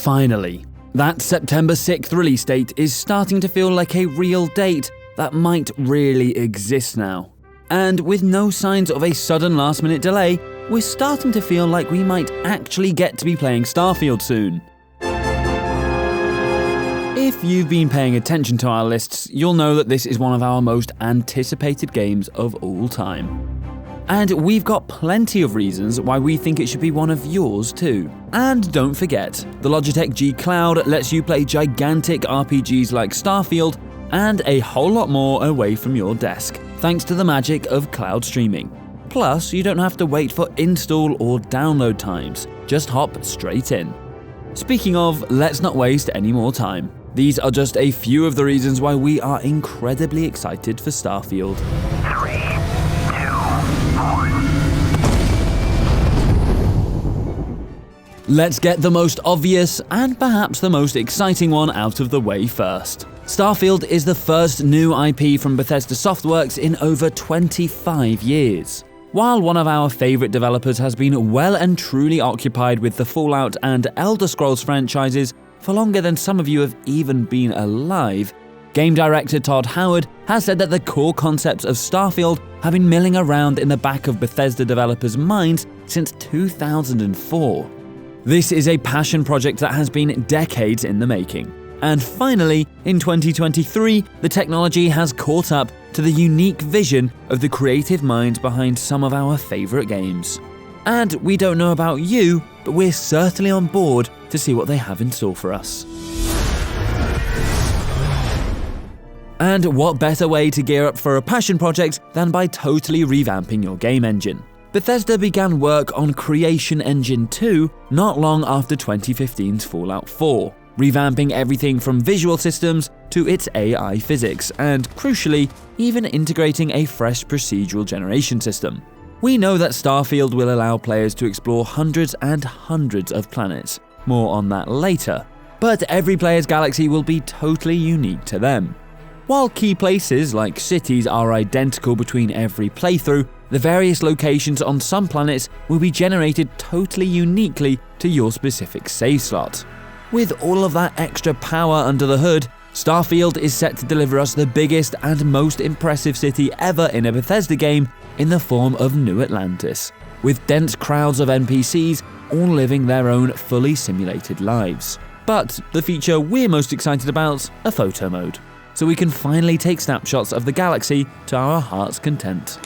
Finally, that September 6th release date is starting to feel like a real date that might really exist now. And with no signs of a sudden last-minute delay, we're starting to feel like we might actually get to be playing Starfield soon. If you've been paying attention to our lists, you'll know that this is one of our most anticipated games of all time. And we've got plenty of reasons why we think it should be one of yours too. And don't forget, the Logitech G Cloud lets you play gigantic RPGs like Starfield and a whole lot more away from your desk, thanks to the magic of cloud streaming. Plus, you don't have to wait for install or download times, just hop straight in. Speaking of, let's not waste any more time. These are just a few of the reasons why we are incredibly excited for Starfield. 3, 2, 1. Let's get the most obvious and perhaps the most exciting one out of the way first. Starfield is the first new IP from Bethesda Softworks in over 25 years. While one of our favourite developers has been well and truly occupied with the Fallout and Elder Scrolls franchises for longer than some of you have even been alive, game director Todd Howard has said that the core concepts of Starfield have been milling around in the back of Bethesda developers' minds since 2004. This is a passion project that has been decades in the making. And finally, in 2023, the technology has caught up to the unique vision of the creative minds behind some of our favourite games. And we don't know about you, but we're certainly on board to see what they have in store for us. And what better way to gear up for a passion project than by totally revamping your game engine? Bethesda began work on Creation Engine 2 not long after 2015's Fallout 4, revamping everything from visual systems to its AI physics, and crucially, even integrating a fresh procedural generation system. We know that Starfield will allow players to explore hundreds and hundreds of planets, more on that later, but every player's galaxy will be totally unique to them. While key places like cities are identical between every playthrough, the various locations on some planets will be generated totally uniquely to your specific save slot. With all of that extra power under the hood, Starfield is set to deliver us the biggest and most impressive city ever in a Bethesda game in the form of New Atlantis, with dense crowds of NPCs all living their own fully simulated lives. But the feature we're most excited about, a photo mode, so we can finally take snapshots of the galaxy to our heart's content.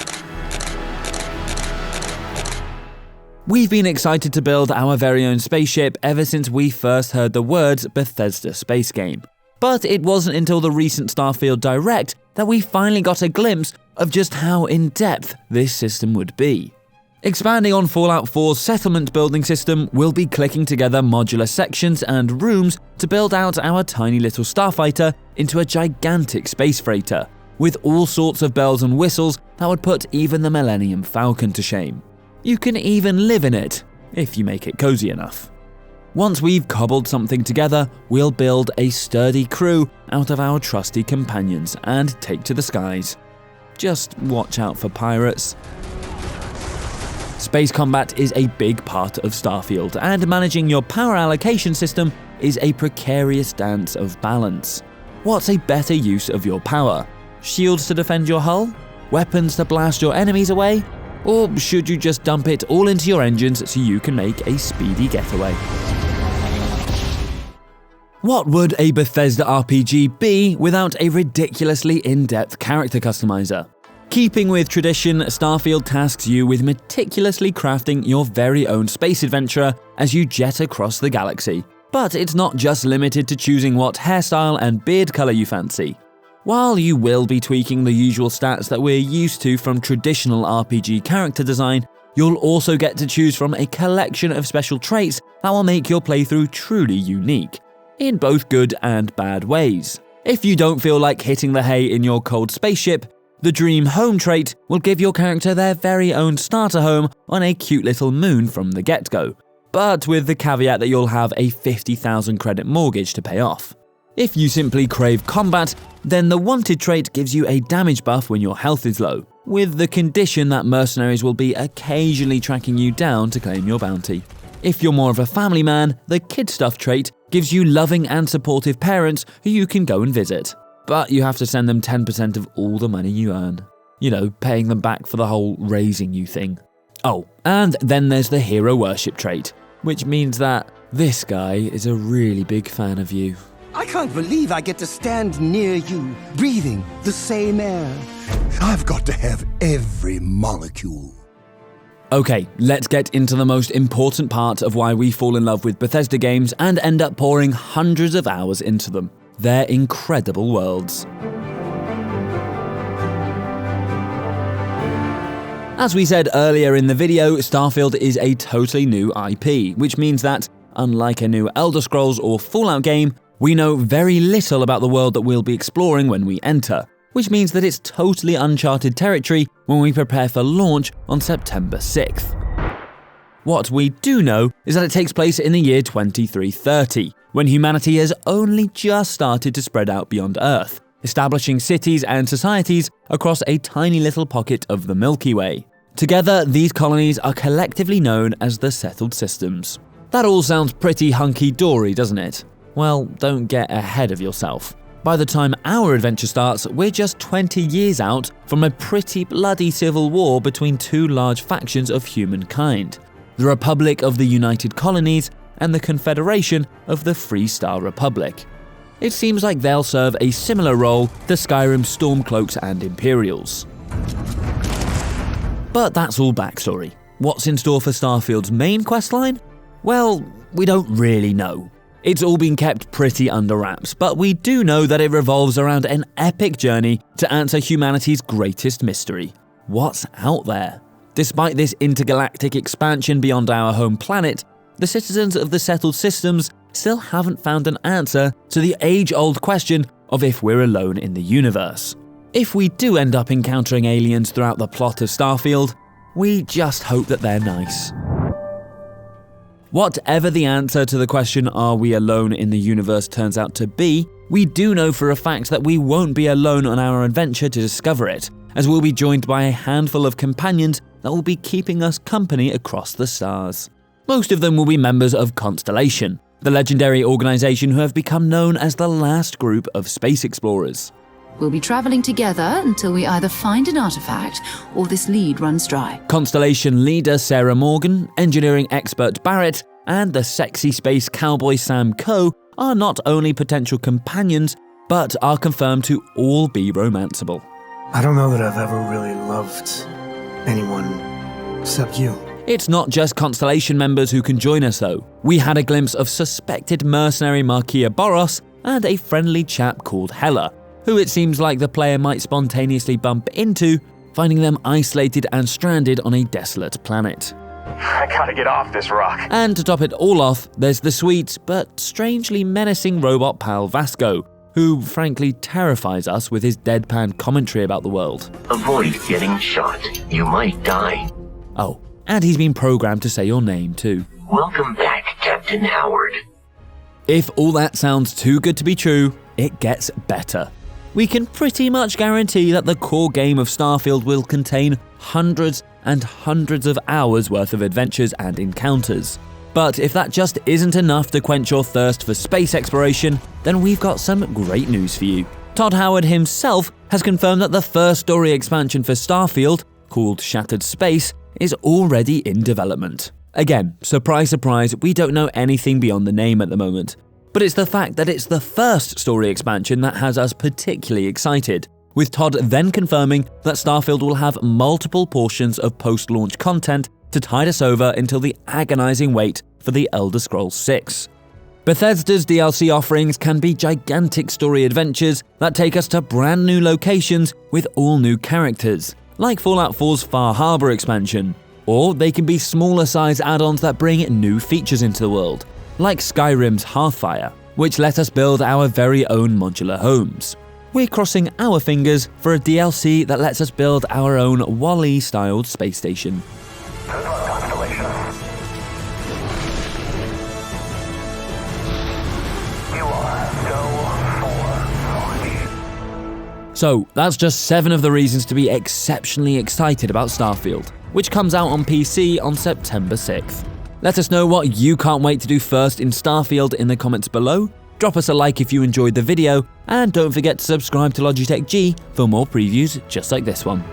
We've been excited to build our very own spaceship ever since we first heard the words Bethesda Space Game. But it wasn't until the recent Starfield Direct that we finally got a glimpse of just how in-depth this system would be. Expanding on Fallout 4's settlement building system, we'll be clicking together modular sections and rooms to build out our tiny little starfighter into a gigantic space freighter, with all sorts of bells and whistles that would put even the Millennium Falcon to shame. You can even live in it, if you make it cozy enough. Once we've cobbled something together, we'll build a sturdy crew out of our trusty companions and take to the skies. Just watch out for pirates. Space combat is a big part of Starfield, and managing your power allocation system is a precarious dance of balance. What's a better use of your power? Shields to defend your hull? Weapons to blast your enemies away? Or should you just dump it all into your engines so you can make a speedy getaway? What would a Bethesda RPG be without a ridiculously in-depth character customizer? Keeping with tradition, Starfield tasks you with meticulously crafting your very own space adventurer as you jet across the galaxy. But it's not just limited to choosing what hairstyle and beard colour you fancy. While you will be tweaking the usual stats that we're used to from traditional RPG character design, you'll also get to choose from a collection of special traits that will make your playthrough truly unique, in both good and bad ways. If you don't feel like hitting the hay in your cold spaceship, the Dream Home trait will give your character their very own starter home on a cute little moon from the get-go, but with the caveat that you'll have a 50,000 credit mortgage to pay off. If you simply crave combat, then the Wanted trait gives you a damage buff when your health is low, with the condition that mercenaries will be occasionally tracking you down to claim your bounty. If you're more of a family man, the kid stuff trait gives you loving and supportive parents who you can go and visit. But you have to send them 10% of all the money you earn. You know, paying them back for the whole raising you thing. Oh, and then there's the hero worship trait, which means that this guy is a really big fan of you. I can't believe I get to stand near you, breathing the same air. I've got to have every molecule. Okay, let's get into the most important part of why we fall in love with Bethesda games and end up pouring hundreds of hours into them. Their incredible worlds. As we said earlier in the video, Starfield is a totally new IP, which means that, unlike a new Elder Scrolls or Fallout game, we know very little about the world that we'll be exploring when we enter, which means that it's totally uncharted territory when we prepare for launch on September 6th. What we do know is that it takes place in the year 2330, when humanity has only just started to spread out beyond Earth, establishing cities and societies across a tiny little pocket of the Milky Way. Together, these colonies are collectively known as the Settled Systems. That all sounds pretty hunky-dory, doesn't it? Well, don't get ahead of yourself. By the time our adventure starts, we're just 20 years out from a pretty bloody civil war between two large factions of humankind: the Republic of the United Colonies and the Confederation of the Free Star Republic. It seems like they'll serve a similar role to Skyrim's Stormcloaks and Imperials. But that's all backstory. What's in store for Starfield's main questline? Well, we don't really know. It's all been kept pretty under wraps, but we do know that it revolves around an epic journey to answer humanity's greatest mystery. What's out there? Despite this intergalactic expansion beyond our home planet, the citizens of the Settled Systems still haven't found an answer to the age-old question of if we're alone in the universe. If we do end up encountering aliens throughout the plot of Starfield, we just hope that they're nice. Whatever the answer to the question, are we alone in the universe, turns out to be, we do know for a fact that we won't be alone on our adventure to discover it, as we'll be joined by a handful of companions that will be keeping us company across the stars. Most of them will be members of Constellation, the legendary organization who have become known as the last group of space explorers. We'll be traveling together until we either find an artifact or this lead runs dry. Constellation leader Sarah Morgan, engineering expert Barrett, and the sexy space cowboy Sam Coe are not only potential companions, but are confirmed to all be romanceable. I don't know that I've ever really loved anyone except you. It's not just Constellation members who can join us though. We had a glimpse of suspected mercenary Markia Boros and a friendly chap called Hela, who it seems like the player might spontaneously bump into, finding them isolated and stranded on a desolate planet. I gotta get off this rock. And to top it all off, there's the sweet but strangely menacing robot pal Vasco, who frankly terrifies us with his deadpan commentary about the world. Avoid getting shot. You might die. Oh, and he's been programmed to say your name too. Welcome back, Captain Howard. If all that sounds too good to be true, it gets better. We can pretty much guarantee that the core game of Starfield will contain hundreds and hundreds of hours worth of adventures and encounters. But if that just isn't enough to quench your thirst for space exploration, then we've got some great news for you. Todd Howard himself has confirmed that the first story expansion for Starfield, called Shattered Space, is already in development. Again, surprise surprise, we don't know anything beyond the name at the moment. But it's the fact that it's the first story expansion that has us particularly excited, with Todd then confirming that Starfield will have multiple portions of post-launch content to tide us over until the agonizing wait for the Elder Scrolls 6. Bethesda's DLC offerings can be gigantic story adventures that take us to brand new locations with all new characters, like Fallout 4's Far Harbor expansion, or they can be smaller size add-ons that bring new features into the world, like Skyrim's Hearthfire, which let us build our very own modular homes. We're crossing our fingers for a DLC that lets us build our own Wall-E-styled space station. Good luck, Constellation. You are go for launch. So that's just 7 of the reasons to be exceptionally excited about Starfield, which comes out on PC on September 6th. Let us know what you can't wait to do first in Starfield in the comments below. Drop us a like if you enjoyed the video, and don't forget to subscribe to Logitech G for more previews just like this one.